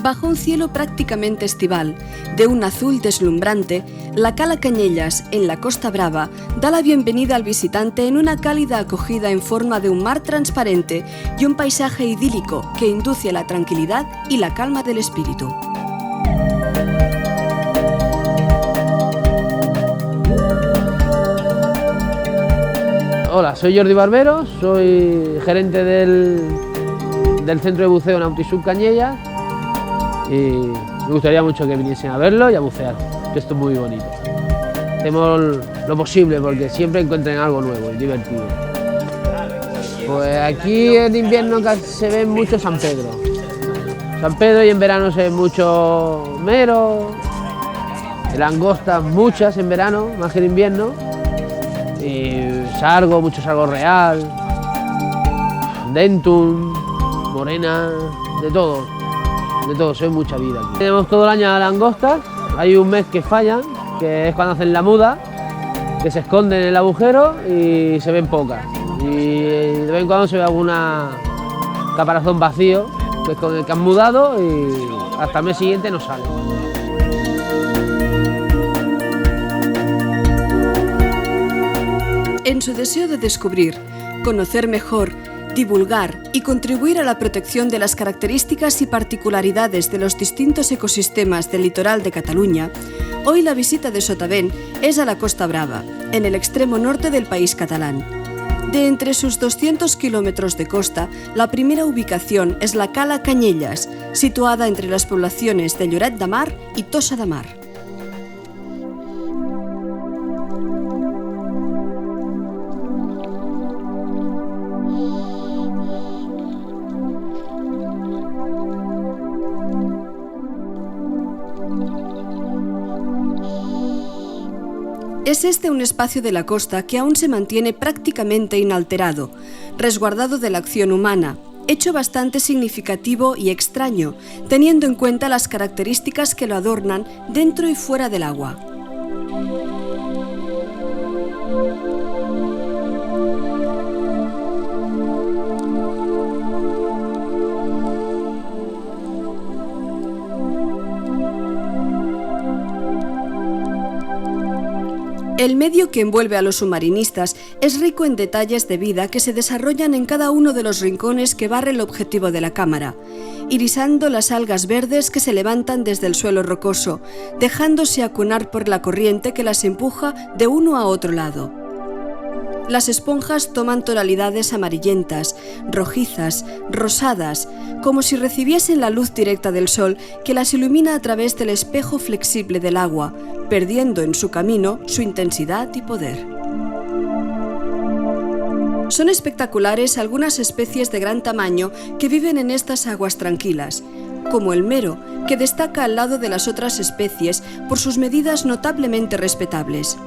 Bajo un cielo prácticamente estival, de un azul deslumbrante, la Cala Cañellas, en la Costa Brava, da la bienvenida al visitante en una cálida acogida en forma de un mar transparente y un paisaje idílico que induce la tranquilidad y la calma del espíritu. Hola, soy Jordi Barbero, soy gerente del Centro de Buceo Nautisub Cañellas y me gustaría mucho que viniesen a verlo y a bucear, que esto es muy bonito. Hacemos lo posible porque siempre encuentren algo nuevo y divertido. Pues aquí en invierno se ve mucho San Pedro. San Pedro, y en verano se ve mucho mero, langostas muchas en verano, más que en invierno. Y sargo, mucho sargo real, dentum, morena, de todo, se ve mucha vida aquí. Tenemos todo el año langostas, hay un mes que fallan, que es cuando hacen la muda, que se esconden en el agujero y se ven pocas. Y de vez en cuando se ve alguna caparazón vacío, que es con el que han mudado y hasta el mes siguiente no sale. En su deseo de descubrir, conocer mejor, divulgar y contribuir a la protección de las características y particularidades de los distintos ecosistemas del litoral de Cataluña, hoy la visita de Sotavent es a la Costa Brava, en el extremo norte del país catalán. De entre sus 200 kilómetros de costa, la primera ubicación es la Cala Cañellas, situada entre las poblaciones de Lloret de Mar y Tossa de Mar. Es este un espacio de la costa que aún se mantiene prácticamente inalterado, resguardado de la acción humana, hecho bastante significativo y extraño, teniendo en cuenta las características que lo adornan dentro y fuera del agua. El medio que envuelve a los submarinistas es rico en detalles de vida que se desarrollan en cada uno de los rincones que barre el objetivo de la cámara, irisando las algas verdes que se levantan desde el suelo rocoso, dejándose acunar por la corriente que las empuja de uno a otro lado. Las esponjas toman tonalidades amarillentas, rojizas, rosadas, como si recibiesen la luz directa del sol que las ilumina a través del espejo flexible del agua, perdiendo en su camino su intensidad y poder. Son espectaculares algunas especies de gran tamaño que viven en estas aguas tranquilas, como el mero, que destaca al lado de las otras especies por sus medidas notablemente respetables.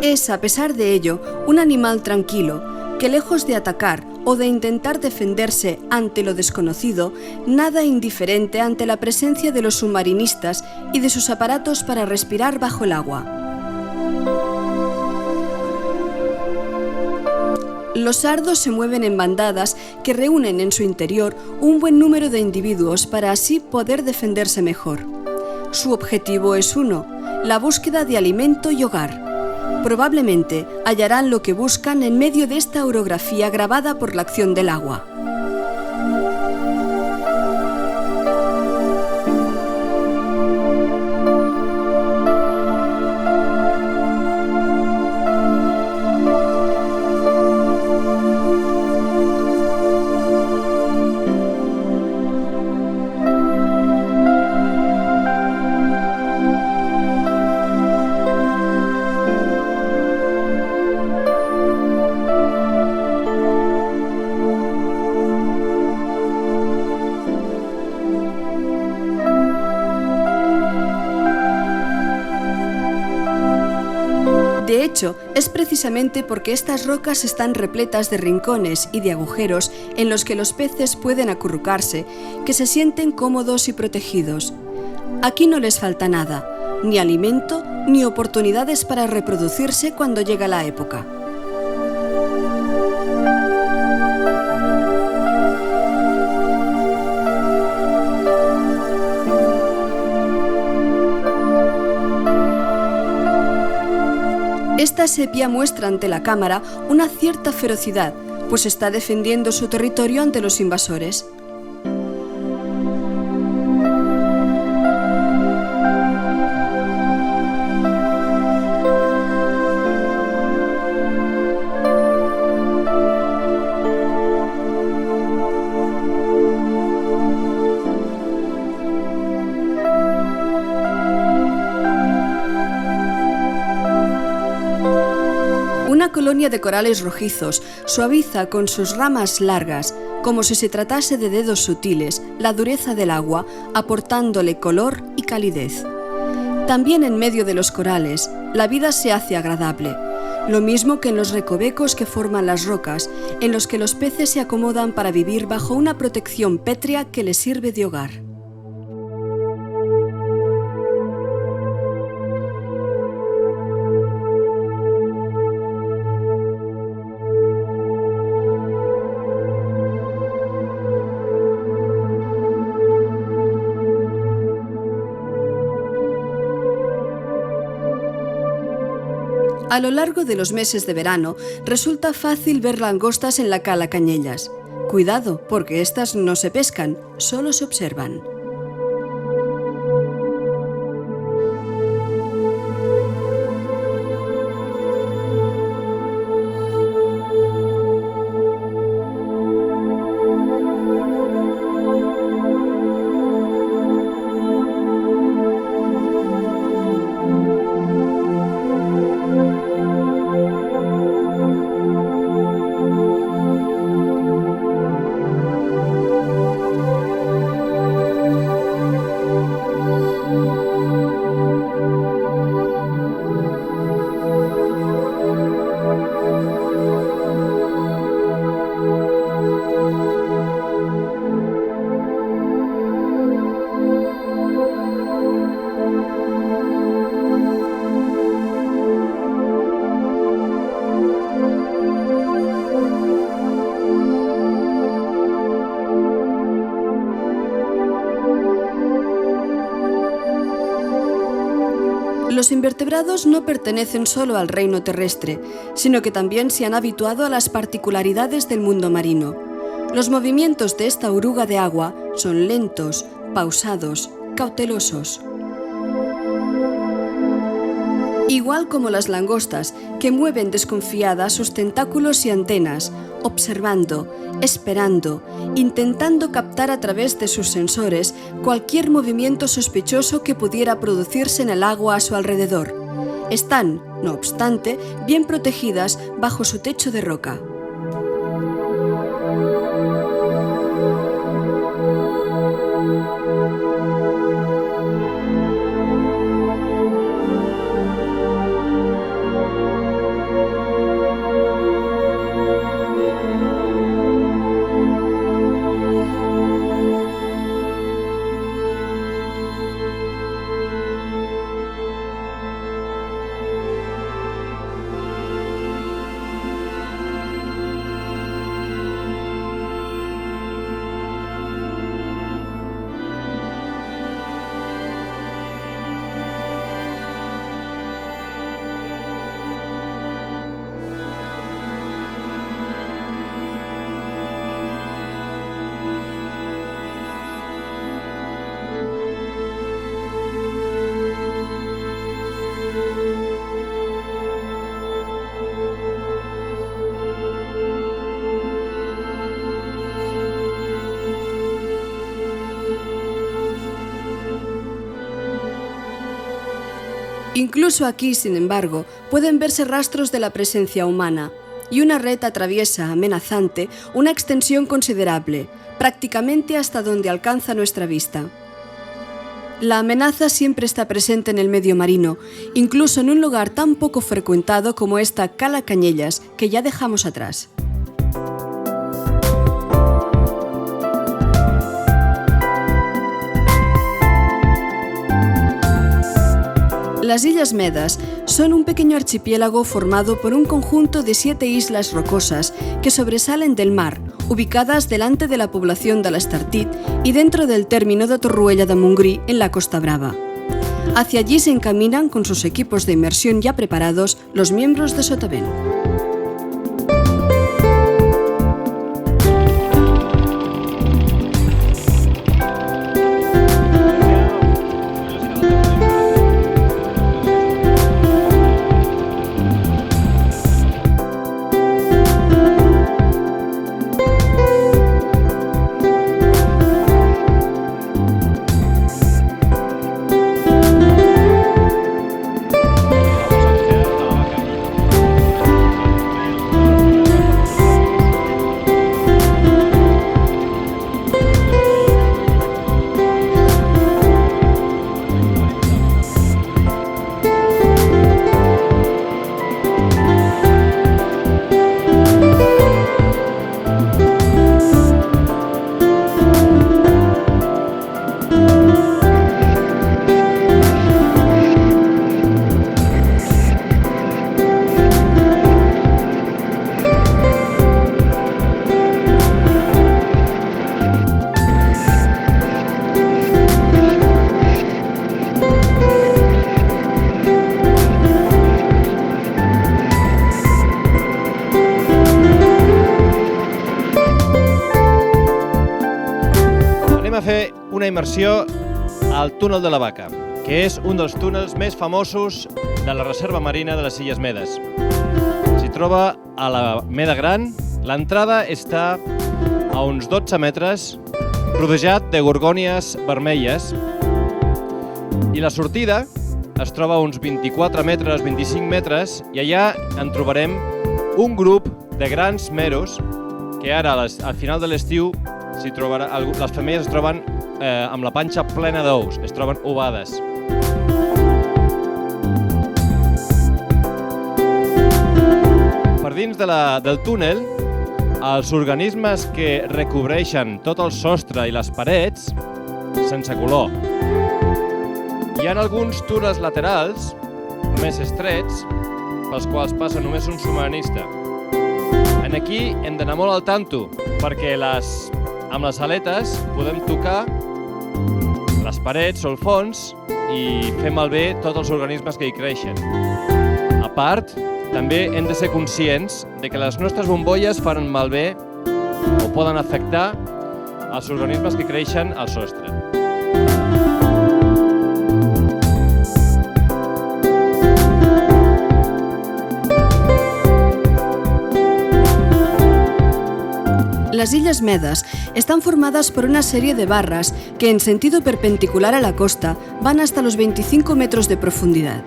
Es, a pesar de ello, un animal tranquilo, que lejos de atacar o de intentar defenderse ante lo desconocido, nada indiferente ante la presencia de los submarinistas y de sus aparatos para respirar bajo el agua. Los sardos se mueven en bandadas que reúnen en su interior un buen número de individuos para así poder defenderse mejor. Su objetivo es uno: la búsqueda de alimento y hogar. Probablemente hallarán lo que buscan en medio de esta orografía grabada por la acción del agua. De hecho, es precisamente porque estas rocas están repletas de rincones y de agujeros en los que los peces pueden acurrucarse, que se sienten cómodos y protegidos. Aquí no les falta nada, ni alimento ni oportunidades para reproducirse cuando llega la época. Esta sepia muestra ante la cámara una cierta ferocidad, pues está defendiendo su territorio ante los invasores. Una colonia de corales rojizos suaviza con sus ramas largas, como si se tratase de dedos sutiles, la dureza del agua, aportándole color y calidez. También en medio de los corales, la vida se hace agradable, lo mismo que en los recovecos que forman las rocas, en los que los peces se acomodan para vivir bajo una protección pétrea que les sirve de hogar. A lo largo de los meses de verano, resulta fácil ver langostas en la cala Cañellas. Cuidado, porque estas no se pescan, solo se observan. Los invertebrados no pertenecen solo al reino terrestre, sino que también se han habituado a las particularidades del mundo marino. Los movimientos de esta oruga de agua son lentos, pausados, cautelosos. Igual como las langostas, que mueven desconfiadas sus tentáculos y antenas, observando, esperando, intentando captar a través de sus sensores cualquier movimiento sospechoso que pudiera producirse en el agua a su alrededor. Están, no obstante, bien protegidas bajo su techo de roca. Incluso aquí, sin embargo, pueden verse rastros de la presencia humana, y una red atraviesa, amenazante, una extensión considerable, prácticamente hasta donde alcanza nuestra vista. La amenaza siempre está presente en el medio marino, incluso en un lugar tan poco frecuentado como esta Cala Cañellas, que ya dejamos atrás. Las Illas Medas son un pequeño archipiélago formado por un conjunto de 7 islas rocosas que sobresalen del mar, ubicadas delante de la población de l'Estartit y dentro del término de Torroella de Montgrí, en la Costa Brava. Hacia allí se encaminan con sus equipos de inmersión ya preparados los miembros de Sotavent. A fer una immersió al túnel de la Vaca, que és un dels túnels més famosos de la Reserva Marina de les Illes Medes. S'hi troba a la Meda Gran. L'entrada està a uns 12 metres, rodejat de gorgònies vermelles, i la sortida es troba a uns 24 metres, 25 metres, i allà en trobarem un grup de grans meros que ara, al final de l'estiu, les femelles es troben amb la panxa plena d'ous, es troben ovades. Per dins del túnel, els organismes que recobreixen tot el sostre i les parets, sense color. Hi ha alguns túnels laterals, més estrets, pels quals passa només un submarinista. Aquí hem d'anar molt al tanto, perquè amb les aletes podem tocar les parets o el fons i fer malbé tots els organismes que hi creixen. A part, també hem de ser conscients de que les nostres bombolles fan malbé o poden afectar els organismes que creixen al sostre. Las Illes Medes están formadas por una serie de barras que en sentido perpendicular a la costa van hasta los 25 metros de profundidad.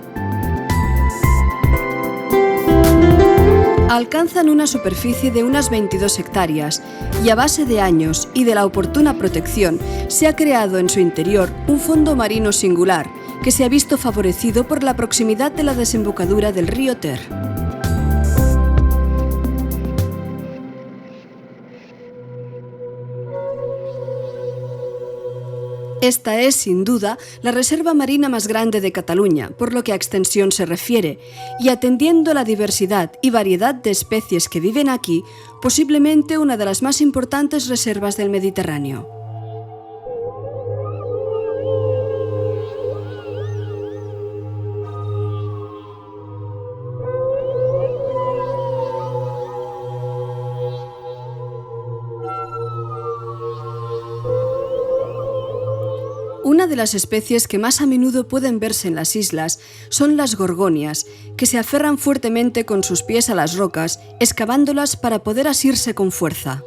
Alcanzan una superficie de unas 22 hectáreas y a base de años y de la oportuna protección se ha creado en su interior un fondo marino singular que se ha visto favorecido por la proximidad de la desembocadura del río Ter. Esta es, sin duda, la reserva marina más grande de Cataluña, por lo que a extensión se refiere, y atendiendo la diversidad y variedad de especies que viven aquí, posiblemente una de las más importantes reservas del Mediterráneo. Una de las especies que más a menudo pueden verse en las islas son las gorgonias, que se aferran fuertemente con sus pies a las rocas, excavándolas para poder asirse con fuerza.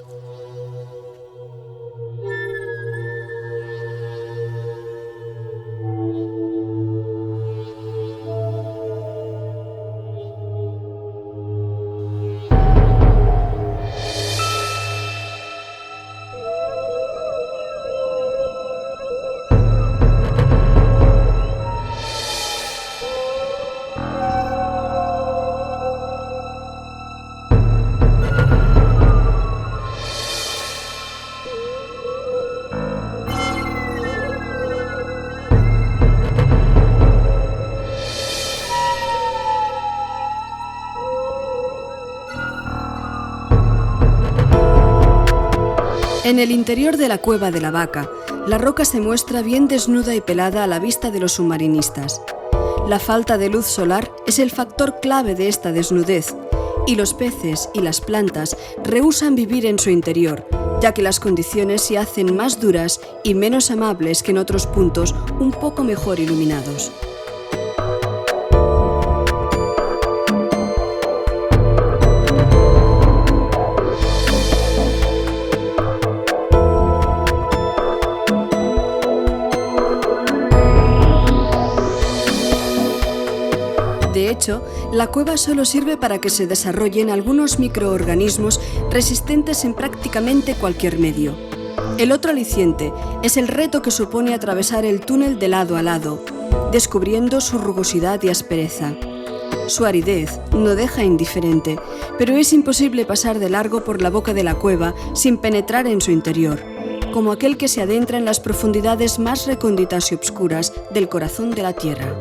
En el interior de la cueva de la Vaca, la roca se muestra bien desnuda y pelada a la vista de los submarinistas. La falta de luz solar es el factor clave de esta desnudez, y los peces y las plantas rehúsan vivir en su interior, ya que las condiciones se hacen más duras y menos amables que en otros puntos un poco mejor iluminados. De hecho, la cueva solo sirve para que se desarrollen algunos microorganismos resistentes en prácticamente cualquier medio. El otro aliciente es el reto que supone atravesar el túnel de lado a lado, descubriendo su rugosidad y aspereza. Su aridez no deja indiferente, pero es imposible pasar de largo por la boca de la cueva sin penetrar en su interior, como aquel que se adentra en las profundidades más recónditas y obscuras del corazón de la Tierra.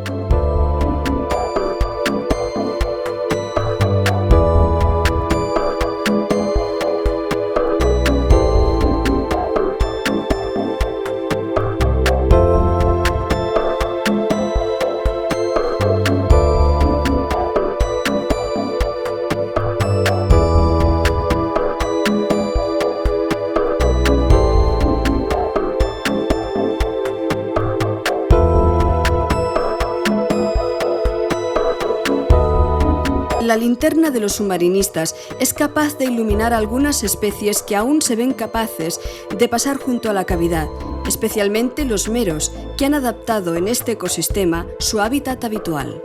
La linterna de los submarinistas es capaz de iluminar algunas especies que aún se ven capaces de pasar junto a la cavidad, especialmente los meros, que han adaptado en este ecosistema su hábitat habitual.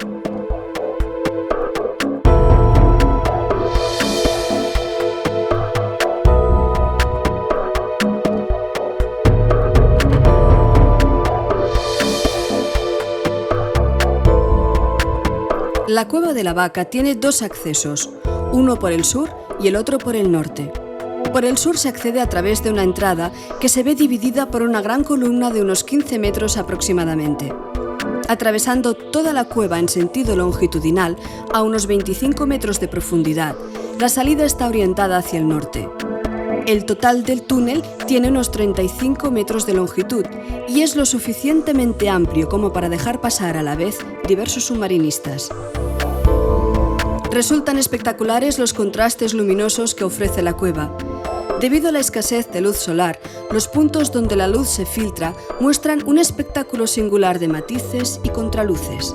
La cueva de la Vaca tiene dos accesos, uno por el sur y el otro por el norte. Por el sur se accede a través de una entrada que se ve dividida por una gran columna de unos 15 metros aproximadamente. Atravesando toda la cueva en sentido longitudinal, a unos 25 metros de profundidad, la salida está orientada hacia el norte. El total del túnel tiene unos 35 metros de longitud y es lo suficientemente amplio como para dejar pasar a la vez diversos submarinistas. Resultan espectaculares los contrastes luminosos que ofrece la cueva. Debido a la escasez de luz solar, los puntos donde la luz se filtra muestran un espectáculo singular de matices y contraluces.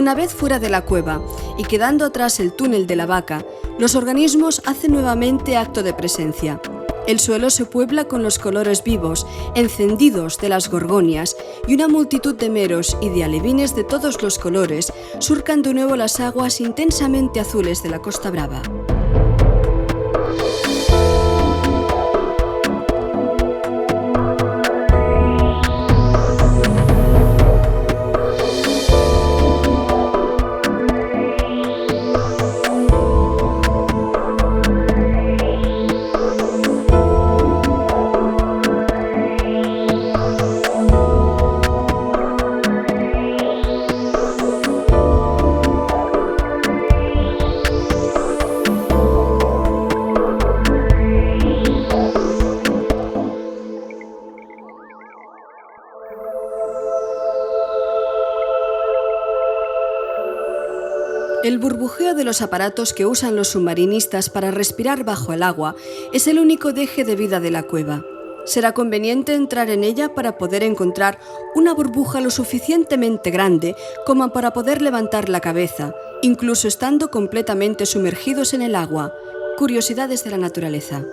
Una vez fuera de la cueva y quedando atrás el túnel de la Vaca, los organismos hacen nuevamente acto de presencia. El suelo se puebla con los colores vivos, encendidos de las gorgonias, y una multitud de meros y de alevines de todos los colores surcan de nuevo las aguas intensamente azules de la Costa Brava. El burbujeo de los aparatos que usan los submarinistas para respirar bajo el agua es el único deje de vida de la cueva. Será conveniente entrar en ella para poder encontrar una burbuja lo suficientemente grande como para poder levantar la cabeza, incluso estando completamente sumergidos en el agua. Curiosidades de la naturaleza.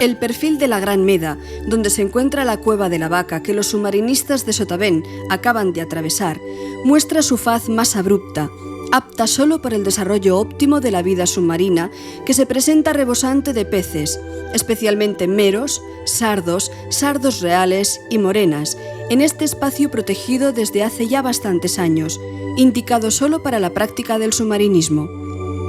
El perfil de la Gran Meda, donde se encuentra la Cueva de la Vaca que los submarinistas de Sotavent acaban de atravesar, muestra su faz más abrupta, apta solo para el desarrollo óptimo de la vida submarina, que se presenta rebosante de peces, especialmente meros, sardos, sardos reales y morenas, en este espacio protegido desde hace ya bastantes años, indicado solo para la práctica del submarinismo.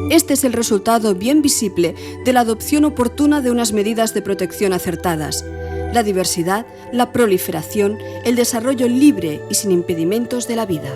Este es el resultado bien visible de la adopción oportuna de unas medidas de protección acertadas: la diversidad, la proliferación, el desarrollo libre y sin impedimentos de la vida.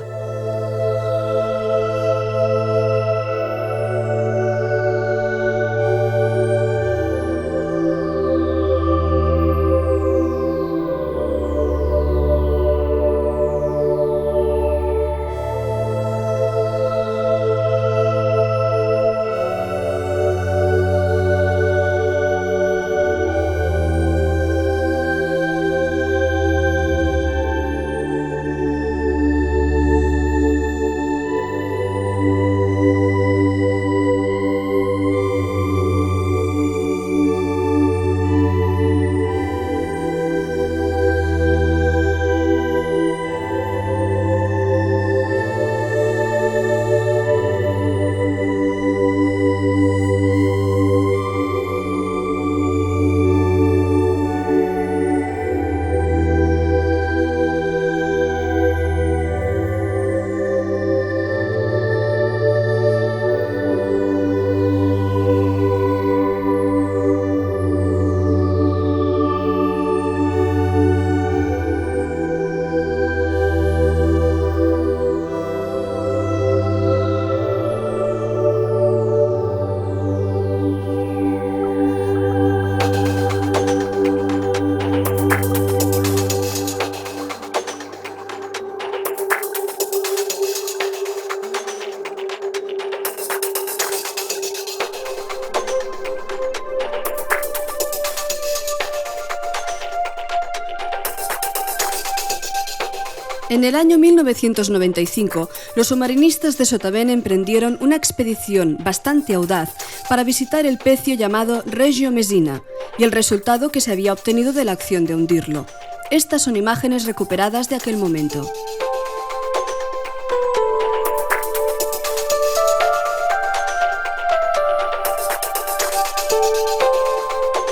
En el año 1995, los submarinistas de Sotavent emprendieron una expedición bastante audaz para visitar el pecio llamado Reggio Messina y el resultado que se había obtenido de la acción de hundirlo. Estas son imágenes recuperadas de aquel momento.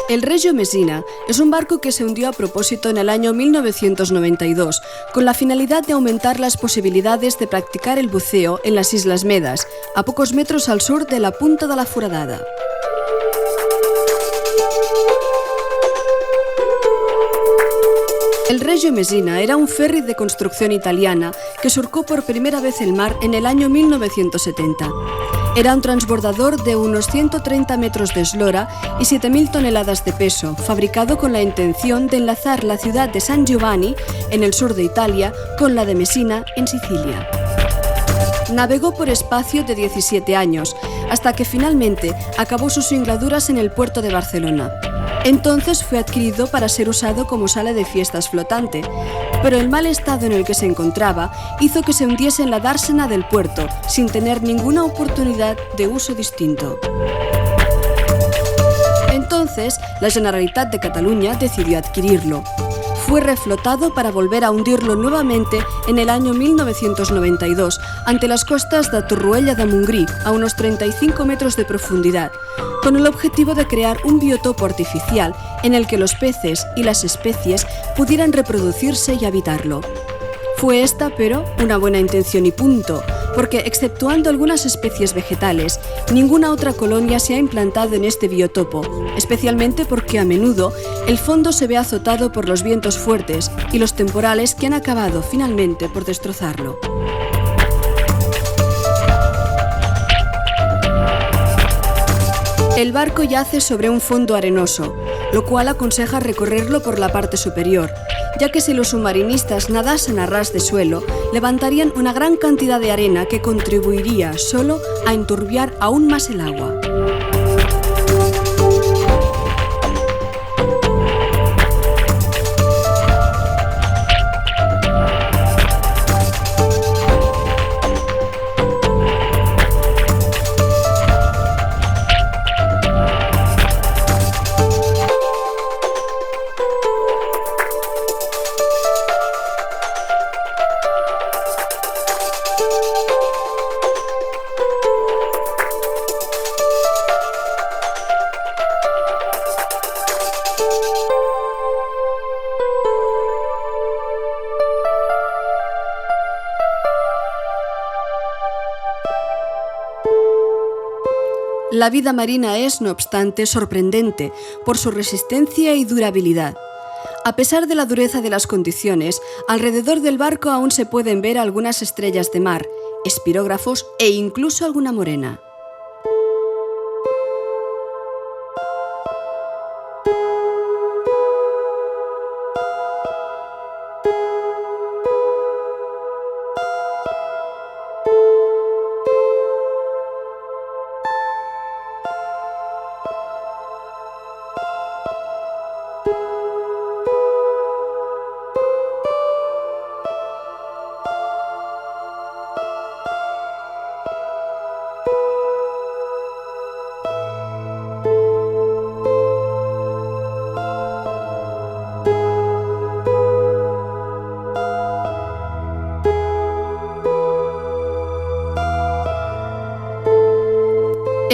El Reggio Messina es un barco que se hundió a propósito en el año 1992, con la finalidad de aumentar las posibilidades de practicar el buceo en las Islas Medas, a pocos metros al sur de la Punta de la Foradada. El Reggio Messina era un ferry de construcción italiana que surcó por primera vez el mar en el año 1970. Era un transbordador de unos 130 metros de eslora y 7.000 toneladas de peso, fabricado con la intención de enlazar la ciudad de San Giovanni, en el sur de Italia, con la de Messina, en Sicilia. Navegó por espacio de 17 años, hasta que finalmente acabó sus singladuras en el puerto de Barcelona. Entonces fue adquirido para ser usado como sala de fiestas flotante, pero el mal estado en el que se encontraba hizo que se hundiese en la dársena del puerto, sin tener ninguna oportunidad de uso distinto. Entonces, la Generalitat de Cataluña decidió adquirirlo. Fue reflotado para volver a hundirlo nuevamente en el año 1992 ante las costas de Torroella de Montgrí, a unos 35 metros de profundidad, con el objetivo de crear un biotopo artificial en el que los peces y las especies pudieran reproducirse y habitarlo. Fue esta, pero, una buena intención y punto, porque, exceptuando algunas especies vegetales, ninguna otra colonia se ha implantado en este biotopo, especialmente porque a menudo el fondo se ve azotado por los vientos fuertes y los temporales que han acabado finalmente por destrozarlo. El barco yace sobre un fondo arenoso, lo cual aconseja recorrerlo por la parte superior, ya que si los submarinistas nadasen a ras de suelo, levantarían una gran cantidad de arena que contribuiría solo a enturbiar aún más el agua. La vida marina es, no obstante, sorprendente por su resistencia y durabilidad. A pesar de la dureza de las condiciones, alrededor del barco aún se pueden ver algunas estrellas de mar, espirógrafos e incluso alguna morena.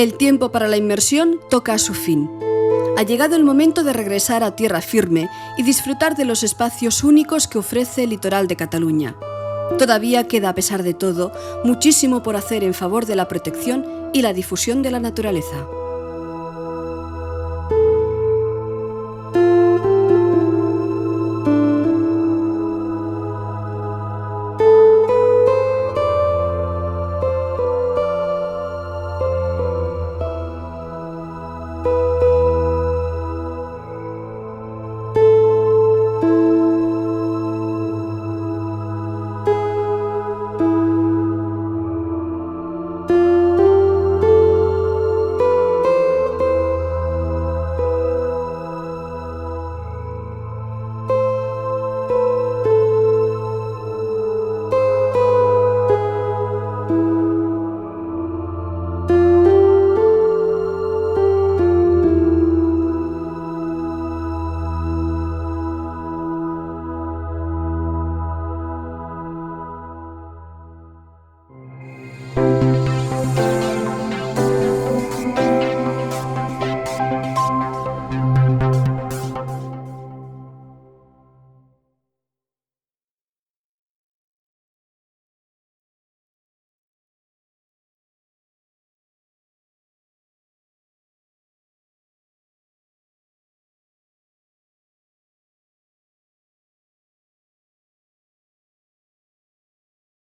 El tiempo para la inmersión toca a su fin. Ha llegado el momento de regresar a tierra firme y disfrutar de los espacios únicos que ofrece el litoral de Cataluña. Todavía queda, a pesar de todo, muchísimo por hacer en favor de la protección y la difusión de la naturaleza.